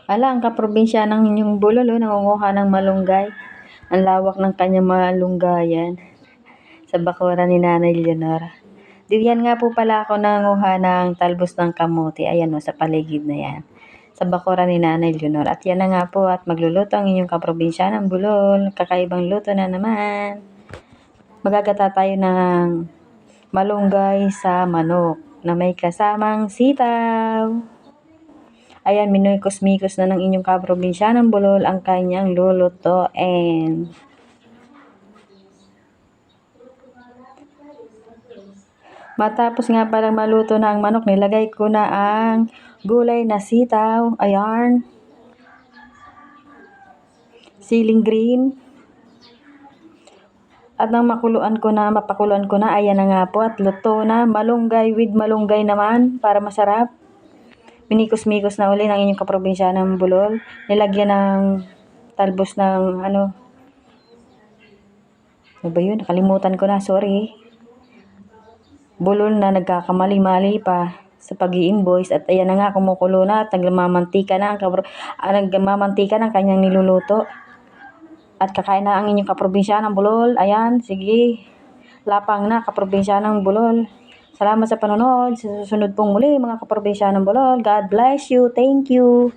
Ala, ang kaprobinsyanang inyong Bulol, nangunguha ng malunggay. Ang lawak ng kanyang malunggayan sa bakuran ni Nanay Leonor. Diyan nga po pala ako nanguha ng talbos ng kamote. Ayan o, sa paligid na yan. Sa bakuran ni Nanay Leonor. At yan na nga po at magluluto ang inyong kaprobinsyanang Bulol. Kakaibang luto na naman. Magagata tayo ng malunggay sa manok na may kasamang sitaw. Ayan, minukos-mikos na ng inyong kaprobinsyanang Bulol ang kanyang lulutuin. Matapos nga palang maluto na ang manok, nilagay ko na ang gulay na sitaw. Ayan. Siling green. At nang mapakuluan ko na, ayan na nga po at luto na. Malunggay with malunggay naman para masarap. Minikos-mikos na uli ng inyong kaprobinsyanang Bulol. Nilagyan ng talbos ng ano ba yun? Nakalimutan ko na, sorry. Bulol na nagkakamali-mali pa sa pag-i-invoice. At ayan na nga, kumukulo na at nagmamantika na ang kanyang niluluto. At kakain na ang inyong kaprobinsyanang Bulol. Ayan, sige. Lapang na, kaprobinsyanang Bulol. Salamat sa panonood. Sa susunod pong muli, mga kaprobinsyanang Bulol. God bless you. Thank you.